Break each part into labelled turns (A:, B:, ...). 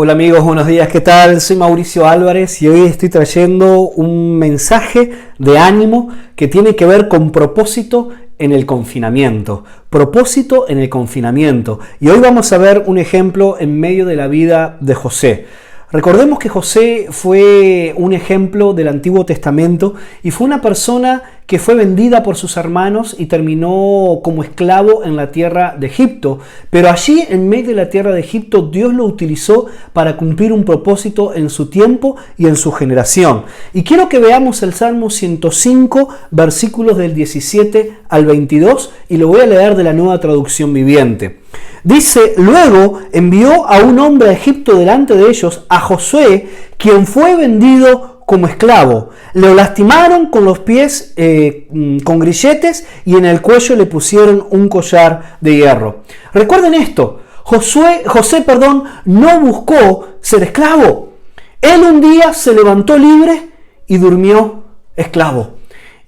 A: Hola amigos, buenos días, ¿qué tal? Soy Mauricio Álvarez y hoy estoy trayendo un mensaje de ánimo que tiene que ver con propósito en el confinamiento. Propósito en el confinamiento. Y hoy vamos a ver un ejemplo en medio de la vida de José. Recordemos que José fue un ejemplo del Antiguo Testamento y fue una persona que fue vendida por sus hermanos y terminó como esclavo en la tierra de Egipto. Pero allí, en medio de la tierra de Egipto, Dios lo utilizó para cumplir un propósito en su tiempo y en su generación. Y quiero que veamos el Salmo 105, versículos del 17 al 22, y lo voy a leer de la Nueva Traducción Viviente. Dice: luego envió a un hombre a Egipto delante de ellos, a Josué, quien fue vendido como esclavo. Lo lastimaron con los pies con grilletes y en el cuello le pusieron un collar de hierro. Recuerden esto, José no buscó ser esclavo. Él un día se levantó libre y durmió esclavo.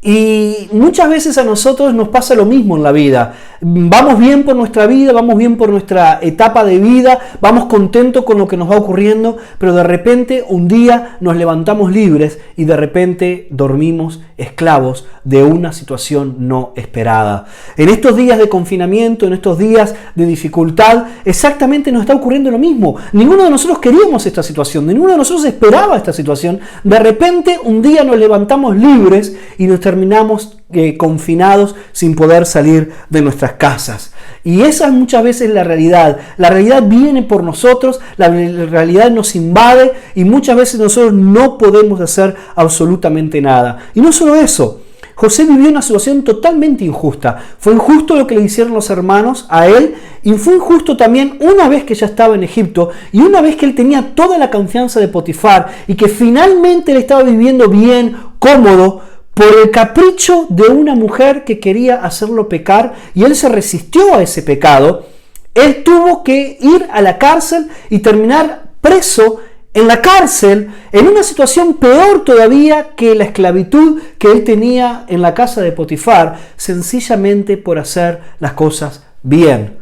A: Y muchas veces a nosotros nos pasa lo mismo en la vida. Vamos bien por nuestra vida, vamos bien por nuestra etapa de vida, vamos contentos con lo que nos va ocurriendo, pero de repente un día nos levantamos libres y de repente dormimos esclavos de una situación no esperada. En estos días de confinamiento, en estos días de dificultad, exactamente nos está ocurriendo lo mismo. Ninguno de nosotros queríamos esta situación, ninguno de nosotros esperaba esta situación. De repente un día nos levantamos libres y nos terminamos confinados sin poder salir de nuestras casas. Y esa es muchas veces la realidad. La realidad viene por nosotros, la realidad nos invade y muchas veces nosotros no podemos hacer absolutamente nada. Y no solo eso, José vivió una situación totalmente injusta. Fue injusto lo que le hicieron los hermanos a él y fue injusto también una vez que ya estaba en Egipto y una vez que él tenía toda la confianza de Potifar y que finalmente él estaba viviendo bien, cómodo, por el capricho de una mujer que quería hacerlo pecar y él se resistió a ese pecado. Él tuvo que ir a la cárcel y terminar preso en la cárcel en una situación peor todavía que la esclavitud que él tenía en la casa de Potifar, sencillamente por hacer las cosas bien.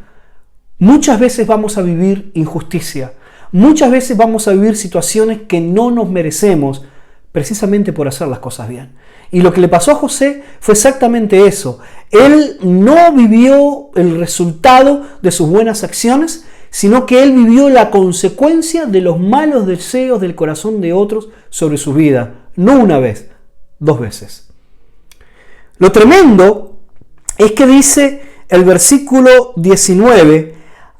A: Muchas veces vamos a vivir injusticia, muchas veces vamos a vivir situaciones que no nos merecemos precisamente por hacer las cosas bien. Y lo que le pasó a José fue exactamente eso. Él no vivió el resultado de sus buenas acciones, sino que él vivió la consecuencia de los malos deseos del corazón de otros sobre su vida. No una vez, dos veces. Lo tremendo es que dice el versículo 19,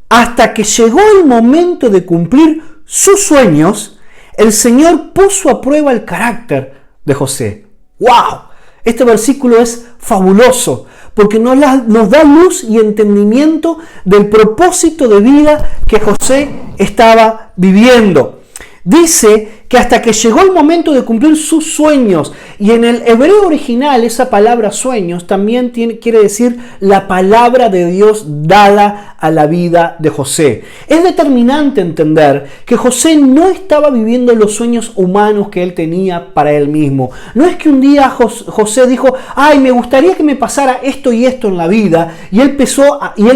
A: hasta que llegó el momento de cumplir sus sueños, el Señor puso a prueba el carácter de José. ¡Wow! Este versículo es fabuloso porque nos da luz y entendimiento del propósito de vida que José estaba viviendo. Dice que hasta que llegó el momento de cumplir sus sueños, y en el hebreo original esa palabra sueños también quiere decir la palabra de Dios dada a la vida de José. Es determinante entender que José no estaba viviendo los sueños humanos que él tenía para él mismo. No es que un día José dijo, ay, me gustaría que me pasara esto y esto en la vida, y él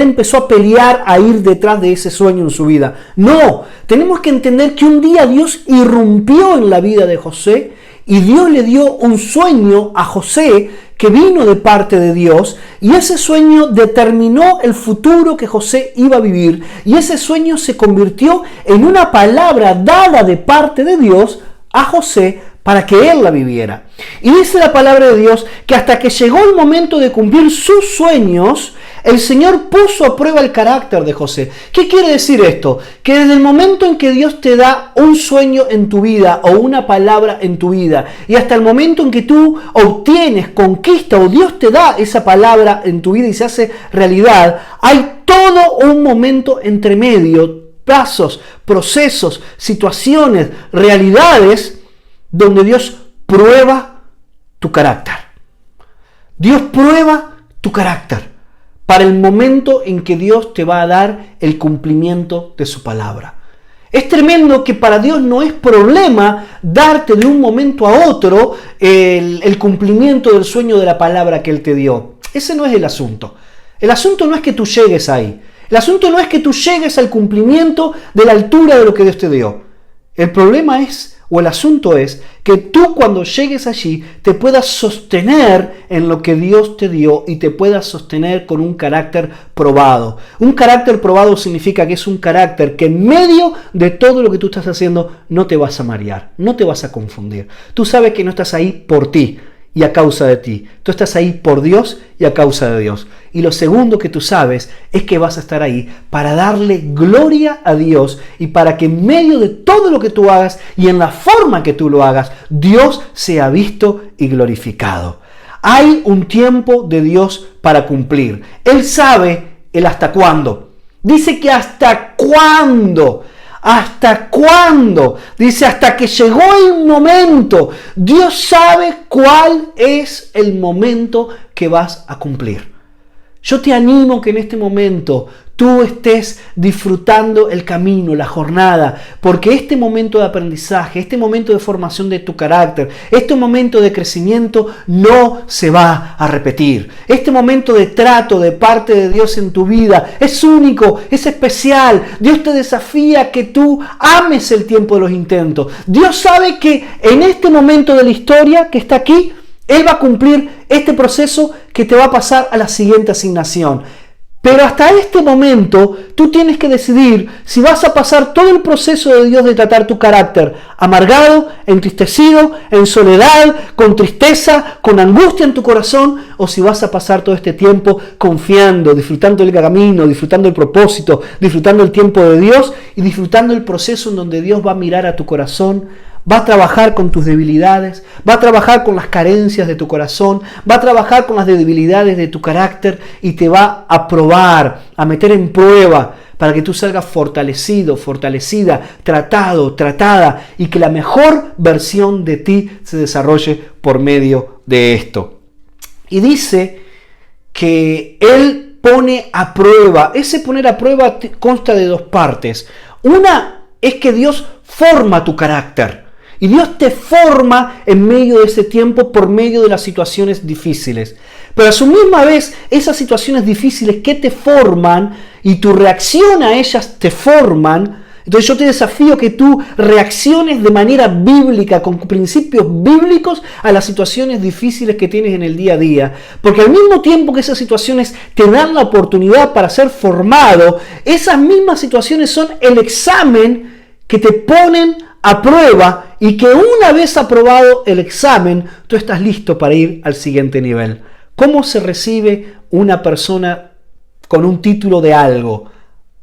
A: empezó a pelear a ir detrás de ese sueño en su vida. No, tenemos que entender que un día Dios irrumpió en la vida de José y Dios le dio un sueño a José que vino de parte de Dios, y ese sueño determinó el futuro que José iba a vivir, y ese sueño se convirtió en una palabra dada de parte de Dios a José para que él la viviera. Y dice la palabra de Dios que hasta que llegó el momento de cumplir sus sueños, el Señor puso a prueba el carácter de José. ¿Qué quiere decir esto? Que desde el momento en que Dios te da un sueño en tu vida o una palabra en tu vida y hasta el momento en que tú obtienes, conquista o Dios te da esa palabra en tu vida y se hace realidad, hay todo un momento entre medio, pasos, procesos, situaciones, realidades donde Dios prueba tu carácter. Dios prueba tu carácter para el momento en que Dios te va a dar el cumplimiento de su palabra. Es tremendo que para Dios no es problema darte de un momento a otro el cumplimiento del sueño de la palabra que Él te dio. Ese no es el asunto. El asunto no es que tú llegues ahí. El asunto no es que tú llegues al cumplimiento de la altura de lo que Dios te dio. El problema es, o el asunto es, que tú cuando llegues allí te puedas sostener en lo que Dios te dio y te puedas sostener con un carácter probado. Un carácter probado significa que es un carácter que en medio de todo lo que tú estás haciendo no te vas a marear, no te vas a confundir. Tú sabes que no estás ahí por ti y a causa de ti. Tú estás ahí por Dios y a causa de Dios. Y lo segundo que tú sabes es que vas a estar ahí para darle gloria a Dios y para que en medio de todo lo que tú hagas y en la forma que tú lo hagas, Dios sea visto y glorificado. Hay un tiempo de Dios para cumplir. Él sabe el hasta cuándo. Dice que hasta cuándo. ¿Hasta cuándo? Dice, hasta que llegó el momento. Dios sabe cuál es el momento que vas a cumplir. Yo te animo que en este momento tú estés disfrutando el camino, la jornada, porque este momento de aprendizaje, este momento de formación de tu carácter, este momento de crecimiento no se va a repetir. Este momento de trato de parte de Dios en tu vida es único, es especial. Dios te desafía a que tú ames el tiempo de los intentos. Dios sabe que en este momento de la historia que está aquí, Él va a cumplir este proceso que te va a pasar a la siguiente asignación. Pero hasta este momento tú tienes que decidir si vas a pasar todo el proceso de Dios de tratar tu carácter amargado, entristecido, en soledad, con tristeza, con angustia en tu corazón, o si vas a pasar todo este tiempo confiando, disfrutando el camino, disfrutando el propósito, disfrutando el tiempo de Dios y disfrutando el proceso en donde Dios va a mirar a tu corazón. Va a trabajar con tus debilidades, va a trabajar con las carencias de tu corazón, va a trabajar con las debilidades de tu carácter y te va a probar, a meter en prueba para que tú salgas fortalecido, fortalecida, tratado, tratada y que la mejor versión de ti se desarrolle por medio de esto. Y dice que Él pone a prueba. Ese poner a prueba consta de dos partes. Una es que Dios forma tu carácter. Y Dios te forma en medio de ese tiempo por medio de las situaciones difíciles. Pero a su misma vez, esas situaciones difíciles que te forman y tu reacción a ellas te forman. Entonces yo te desafío que tú reacciones de manera bíblica, con principios bíblicos a las situaciones difíciles que tienes en el día a día. Porque al mismo tiempo que esas situaciones te dan la oportunidad para ser formado, esas mismas situaciones son el examen que te ponen a prueba y que una vez aprobado el examen, tú estás listo para ir al siguiente nivel. ¿Cómo se recibe una persona con un título de algo?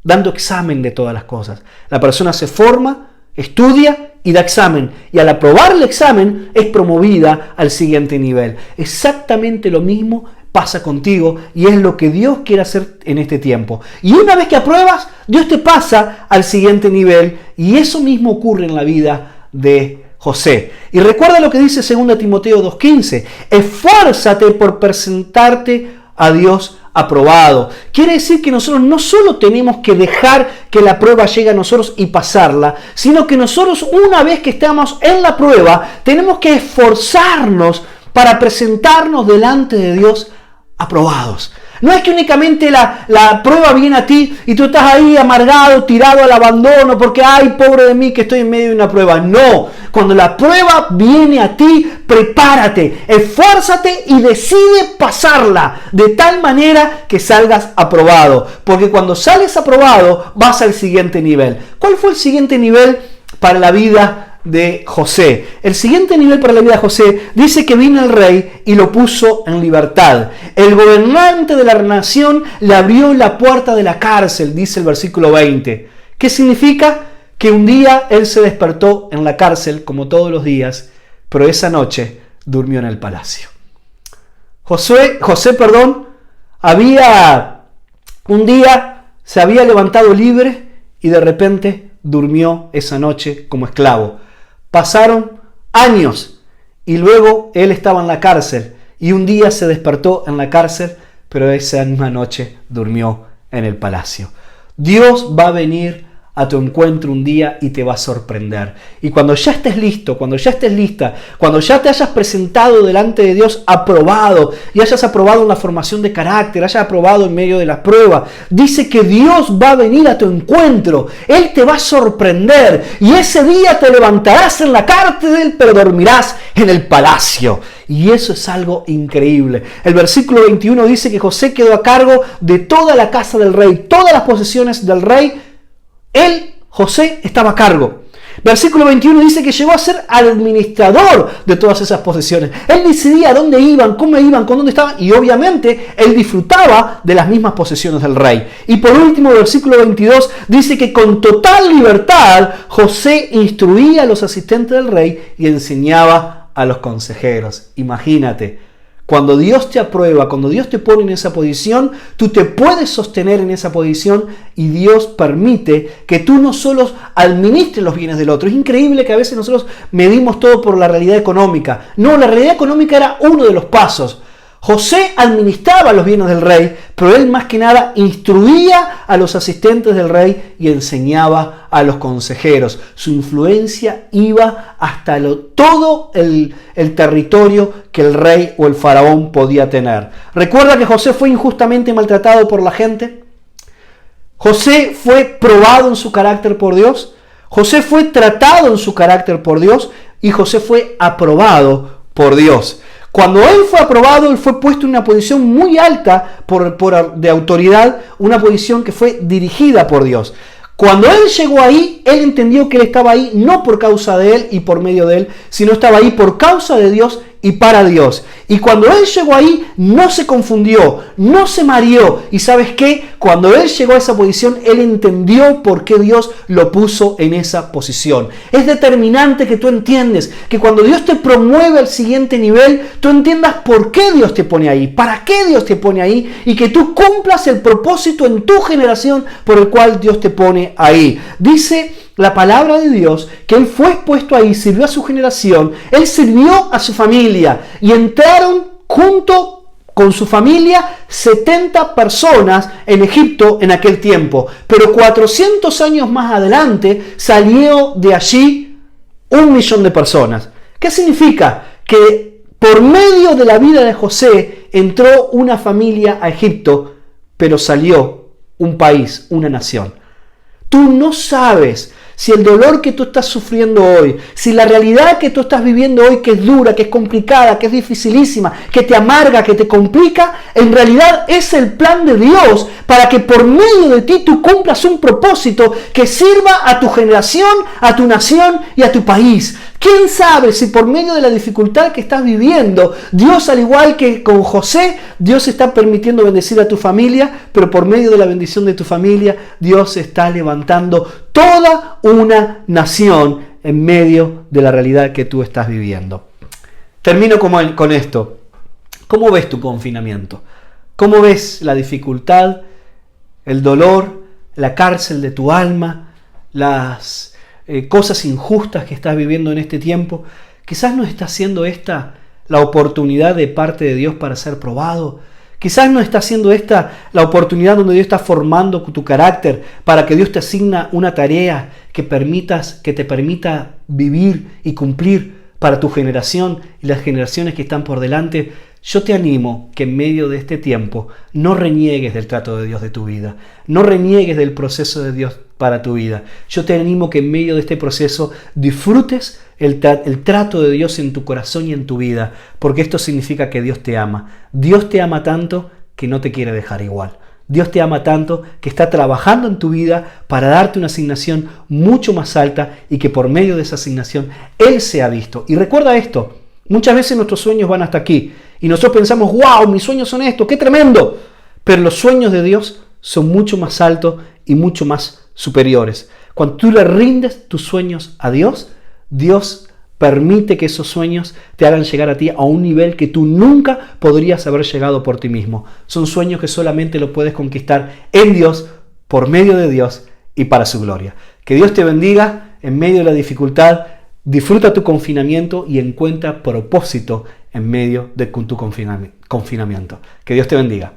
A: Dando examen de todas las cosas. La persona se forma, estudia y da examen. Y al aprobar el examen es promovida al siguiente nivel. Exactamente lo mismo pasa contigo y es lo que Dios quiere hacer en este tiempo. Y una vez que apruebas, Dios te pasa al siguiente nivel y eso mismo ocurre en la vida de José. Y recuerda lo que dice 2 Timoteo 2:15. Esfuérzate por presentarte a Dios aprobado. Quiere decir que nosotros no solo tenemos que dejar que la prueba llegue a nosotros y pasarla, sino que nosotros una vez que estamos en la prueba, tenemos que esforzarnos para presentarnos delante de Dios aprobados. No es que únicamente la prueba viene a ti y tú estás ahí amargado, tirado al abandono, porque ay, pobre de mí que estoy en medio de una prueba. No, cuando la prueba viene a ti, prepárate, esfuérzate y decide pasarla de tal manera que salgas aprobado. Porque cuando sales aprobado, vas al siguiente nivel. ¿Cuál fue el siguiente nivel para la vida de José? El siguiente nivel para la vida de José dice que vino el rey y lo puso en libertad. El gobernante de la nación le abrió la puerta de la cárcel, dice el versículo 20. ¿Qué significa? Que un día él se despertó en la cárcel como todos los días, pero esa noche durmió en el palacio. José, un día se había levantado libre y de repente durmió esa noche como esclavo. Pasaron años y luego él estaba en la cárcel y un día se despertó en la cárcel, pero esa misma noche durmió en el palacio. Dios va a venir a tu encuentro un día y te va a sorprender. Y cuando ya estés listo, cuando ya estés lista, cuando ya te hayas presentado delante de Dios aprobado y hayas aprobado en la formación de carácter, hayas aprobado en medio de la prueba, dice que Dios va a venir a tu encuentro. Él te va a sorprender y ese día te levantarás en la cárcel, pero dormirás en el palacio. Y eso es algo increíble. El versículo 21 dice que José quedó a cargo de toda la casa del rey, todas las posesiones del rey. Él, José, estaba a cargo. Versículo 21 dice que llegó a ser administrador de todas esas posesiones. Él decidía dónde iban, cómo iban, con dónde estaban y obviamente él disfrutaba de las mismas posesiones del rey. Y por último, versículo 22 dice que con total libertad José instruía a los asistentes del rey y enseñaba a los consejeros. Imagínate. Cuando Dios te aprueba, cuando Dios te pone en esa posición, tú te puedes sostener en esa posición y Dios permite que tú no solo administres los bienes del otro. Es increíble que a veces nosotros medimos todo por la realidad económica. No, la realidad económica era uno de los pasos. José administraba los bienes del rey, pero él más que nada instruía a los asistentes del rey y enseñaba a los consejeros. Su influencia iba hasta todo el territorio que el rey o el faraón podía tener. ¿Recuerda que José fue injustamente maltratado por la gente? José fue probado en su carácter por Dios. José fue tratado en su carácter por Dios y José fue aprobado por Dios. Cuando él fue aprobado, él fue puesto en una posición muy alta de autoridad, una posición que fue dirigida por Dios. Cuando él llegó ahí, él entendió que él estaba ahí no por causa de él y por medio de él, sino estaba ahí por causa de Dios y para Dios. Y cuando él llegó ahí, no se confundió, no se mareó. ¿Y sabes qué? Cuando él llegó a esa posición, él entendió por qué Dios lo puso en esa posición. Es determinante que tú entiendes que cuando Dios te promueve al siguiente nivel, tú entiendas por qué Dios te pone ahí, para qué Dios te pone ahí y que tú cumplas el propósito en tu generación por el cual Dios te pone ahí. Dice la palabra de Dios que él fue puesto ahí, sirvió a su generación, él sirvió a su familia y entraron junto con su familia 70 personas en Egipto en aquel tiempo. Pero 400 años más adelante salió de allí 1 millón de personas. ¿Qué significa? Que por medio de la vida de José entró una familia a Egipto, pero salió un país, una nación. Tú no sabes si el dolor que tú estás sufriendo hoy, si la realidad que tú estás viviendo hoy, que es dura, que es complicada, que es dificilísima, que te amarga, que te complica, en realidad es el plan de Dios para que por medio de ti tú cumplas un propósito que sirva a tu generación, a tu nación y a tu país. ¿Quién sabe si por medio de la dificultad que estás viviendo, Dios, al igual que con José, Dios está permitiendo bendecir a tu familia, pero por medio de la bendición de tu familia, Dios está levantando toda una nación en medio de la realidad que tú estás viviendo? Termino con esto. ¿Cómo ves tu confinamiento? ¿Cómo ves la dificultad, el dolor, la cárcel de tu alma, las cosas injustas que estás viviendo en este tiempo? Quizás no está siendo esta la oportunidad de parte de Dios para ser probado. Quizás no está siendo esta la oportunidad donde Dios está formando tu carácter para que Dios te asigna una tarea que te permita vivir y cumplir para tu generación y las generaciones que están por delante. Yo te animo que en medio de este tiempo no reniegues del trato de Dios de tu vida, no reniegues del proceso de Dios para tu vida. Yo te animo que en medio de este proceso disfrutes el trato de Dios en tu corazón y en tu vida, porque esto significa que Dios te ama. Dios te ama tanto que no te quiere dejar igual. Dios te ama tanto que está trabajando en tu vida para darte una asignación mucho más alta y que por medio de esa asignación Él sea visto. Y recuerda esto, muchas veces nuestros sueños van hasta aquí y nosotros pensamos, wow, mis sueños son estos, qué tremendo. Pero los sueños de Dios son mucho más altos y mucho más superiores. Cuando tú le rindes tus sueños a Dios, Dios permite que esos sueños te hagan llegar a ti a un nivel que tú nunca podrías haber llegado por ti mismo. Son sueños que solamente lo puedes conquistar en Dios, por medio de Dios y para su gloria. Que Dios te bendiga en medio de la dificultad. Disfruta tu confinamiento y encuentra propósito en medio de tu confinamiento. Que Dios te bendiga.